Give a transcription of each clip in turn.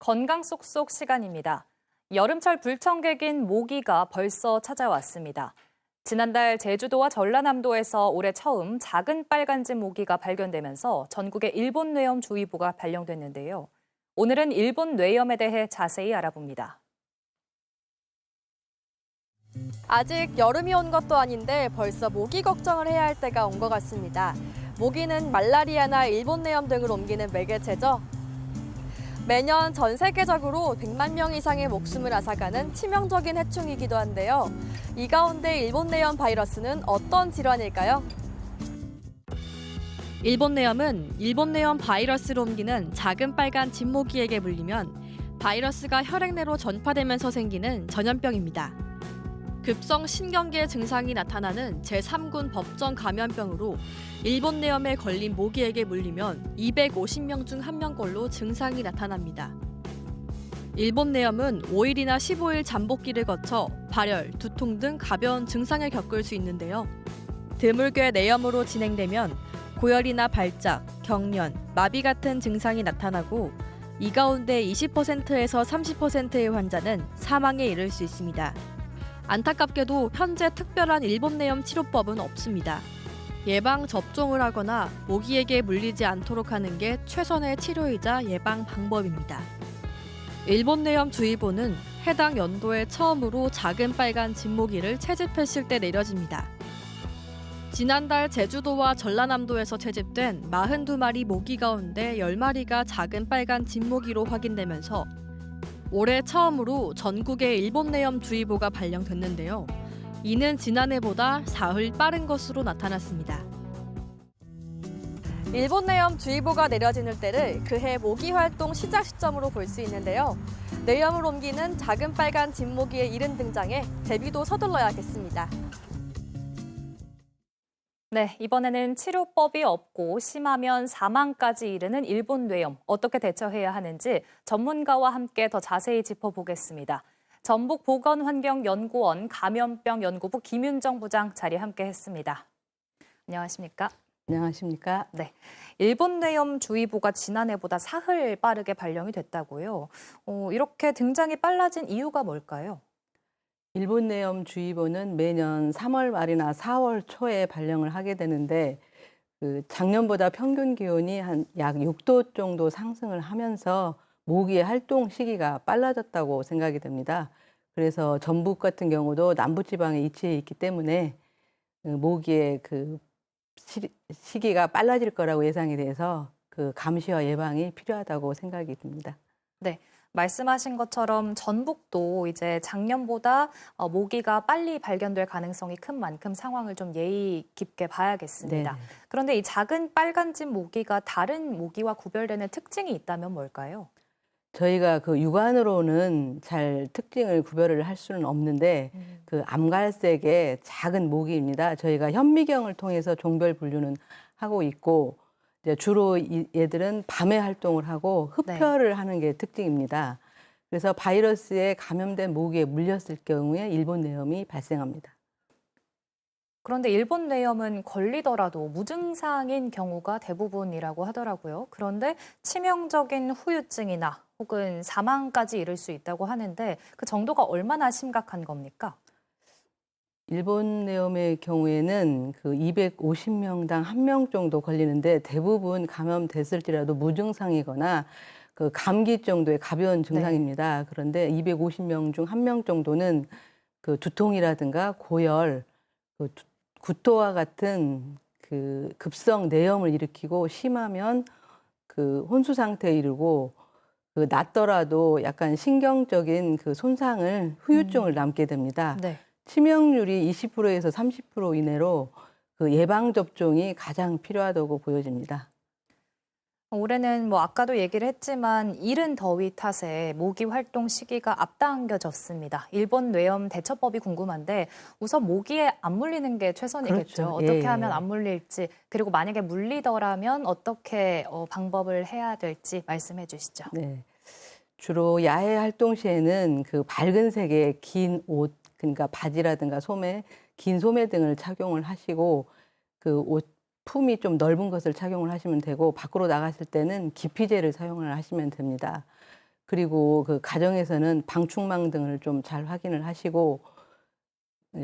건강 쏙쏙 시간입니다. 여름철 불청객인 모기가 벌써 찾아왔습니다. 지난달 제주도와 전라남도에서 올해 처음 작은 빨간집 모기가 발견되면서 전국에 일본 뇌염주의보가 발령됐는데요. 오늘은 일본 뇌염에 대해 자세히 알아봅니다. 아직 여름이 온 것도 아닌데 벌써 모기 걱정을 해야 할 때가 온 것 같습니다. 모기는 말라리아나 일본 뇌염 등을 옮기는 매개체죠. 매년 전 세계적으로 100만 명 이상의 목숨을 앗아가는 치명적인 해충이기도 한데요. 이 가운데 일본 뇌염 바이러스는 어떤 질환일까요? 일본 뇌염은 일본 뇌염 바이러스로 옮기는 작은 빨간 진모기에게 물리면 바이러스가 혈액 내로 전파되면서 생기는 전염병입니다. 급성 신경계 증상이 나타나는 제3군 법정 감염병으로 일본 뇌염에 걸린 모기에게 물리면 250명 중 1명꼴로 증상이 나타납니다. 일본 뇌염은 5일이나 15일 잠복기를 거쳐 발열, 두통 등 가벼운 증상을 겪을 수 있는데요. 드물게 뇌염으로 진행되면 고열이나 발작, 경련, 마비 같은 증상이 나타나고 이 가운데 20%에서 30%의 환자는 사망에 이를 수 있습니다. 안타깝게도 현재 특별한 일본 뇌염 치료법은 없습니다. 예방 접종을 하거나 모기에게 물리지 않도록 하는 게 최선의 치료이자 예방 방법입니다. 일본 뇌염 주의보는 해당 연도에 처음으로 작은 빨간 진모기를 채집했을 때 내려집니다. 지난달 제주도와 전라남도에서 채집된 42마리 모기 가운데 10마리가 작은 빨간 진모기로 확인되면서 올해 처음으로 전국에 일본 뇌염 주의보가 발령됐는데요. 이는 지난해보다 사흘 빠른 것으로 나타났습니다. 일본 뇌염 주의보가 내려지는 때를 그해 모기 활동 시작 시점으로 볼 수 있는데요. 뇌염을 옮기는 작은 빨간 진모기의 이른 등장에 대비도 서둘러야겠습니다. 네, 이번에는 치료법이 없고 심하면 사망까지 이르는 일본 뇌염, 어떻게 대처해야 하는지 전문가와 함께 더 자세히 짚어보겠습니다. 전북보건환경연구원 감염병연구부 김윤정 부장 자리에 함께했습니다. 안녕하십니까? 안녕하십니까? 네, 일본 뇌염 주의보가 지난해보다 사흘 빠르게 발령이 됐다고요. 이렇게 등장이 빨라진 이유가 뭘까요? 일본 뇌염 주의보는 매년 3월 말이나 4월 초에 발령을 하게 되는데 작년보다 평균 기온이 한 약 6도 정도 상승을 하면서 모기의 활동 시기가 빨라졌다고 생각이 됩니다. 그래서 전북 같은 경우도 남부지방에 위치해 있기 때문에 모기의 시기가 빨라질 거라고 예상이 돼서 감시와 예방이 필요하다고 생각이 듭니다. 네. 말씀하신 것처럼 전북도 이제 작년보다 모기가 빨리 발견될 가능성이 큰 만큼 상황을 좀 예의 깊게 봐야겠습니다. 네네. 그런데 이 작은 빨간집 모기가 다른 모기와 구별되는 특징이 있다면 뭘까요? 저희가 육안으로는 잘 특징을 구별을 할 수는 없는데 암갈색의 작은 모기입니다. 저희가 현미경을 통해서 종별 분류는 하고 있고 이제 주로 얘들은 밤에 활동을 하고 흡혈을 하는 게 특징입니다. 그래서 바이러스에 감염된 모기에 물렸을 경우에 일본 뇌염이 발생합니다. 그런데 일본 뇌염은 걸리더라도 무증상인 경우가 대부분이라고 하더라고요. 그런데 치명적인 후유증이나 혹은 사망까지 이를 수 있다고 하는데 그 정도가 얼마나 심각한 겁니까? 일본 뇌염의 경우에는 250명당 1명 정도 걸리는데 대부분 감염됐을지라도 무증상이거나 감기 정도의 가벼운 증상입니다. 네. 그런데 250명 중 1명 정도는 두통이라든가 고열, 구토와 같은 급성 뇌염을 일으키고 심하면 혼수 상태에 이르고 낫더라도 약간 신경적인 손상을 후유증을 남게 됩니다. 네. 치명률이 20%에서 30% 이내로 예방 접종이 가장 필요하다고 보여집니다. 올해는 아까도 얘기를 했지만 이른 더위 탓에 모기 활동 시기가 앞당겨졌습니다. 일본 뇌염 대처법이 궁금한데 우선 모기에 안 물리는 게 최선이겠죠. 그렇죠. 어떻게 예. 하면 안 물릴지 그리고 만약에 물리더라면 어떻게 방법을 해야 될지 말씀해 주시죠. 네. 주로 야외 활동 시에는 밝은 색의 긴 옷, 그러니까 바지라든가 소매, 긴 소매 등을 착용을 하시고 옷 품이 좀 넓은 것을 착용을 하시면 되고 밖으로 나갔을 때는 기피제를 사용을 하시면 됩니다. 그리고 그 가정에서는 방충망 등을 좀 잘 확인을 하시고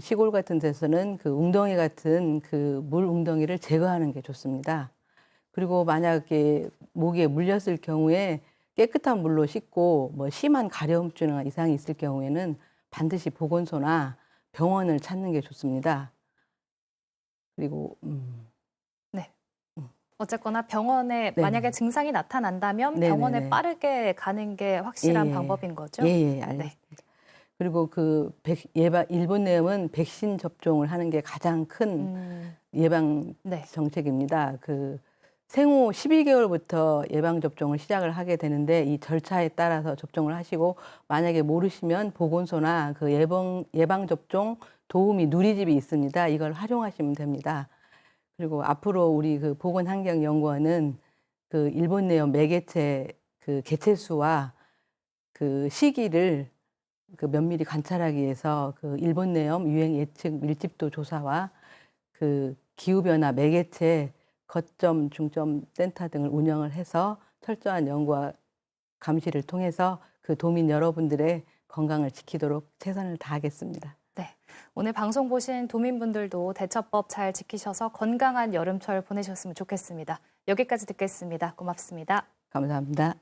시골 같은 데서는 그 웅덩이 같은 그 물 웅덩이를 제거하는 게 좋습니다. 그리고 만약에 모기에 물렸을 경우에 깨끗한 물로 씻고 뭐 심한 가려움증이나 이상이 있을 경우에는 반드시 보건소나 병원을 찾는 게 좋습니다. 그리고 네. 어쨌거나 병원에 네. 만약에 증상이 나타난다면 네네네. 병원에 빠르게 가는 게 확실한 예, 예. 방법인 거죠? 예, 알겠습니다. 그리고 그 일본 내염은 백신 접종을 하는 게 가장 큰 예방 네. 정책입니다. 그 생후 12개월부터 예방 접종을 시작을 하게 되는데 이 절차에 따라서 접종을 하시고 만약에 모르시면 보건소나 그 예방 접종 도우미 누리집이 있습니다. 이걸 활용하시면 됩니다. 그리고 앞으로 우리 그 보건환경연구원은 그 일본 내염 매개체 그 개체 수와 그 시기를 그 면밀히 관찰하기 위해서 그 일본 내염 유행 예측 밀집도 조사와 그 기후변화 매개체 거점 중점 센터 등을 운영을 해서 철저한 연구와 감시를 통해서 그 도민 여러분들의 건강을 지키도록 최선을 다하겠습니다. 네. 오늘 방송 보신 도민분들도 대처법 잘 지키셔서 건강한 여름철 보내셨으면 좋겠습니다. 여기까지 듣겠습니다. 고맙습니다. 감사합니다.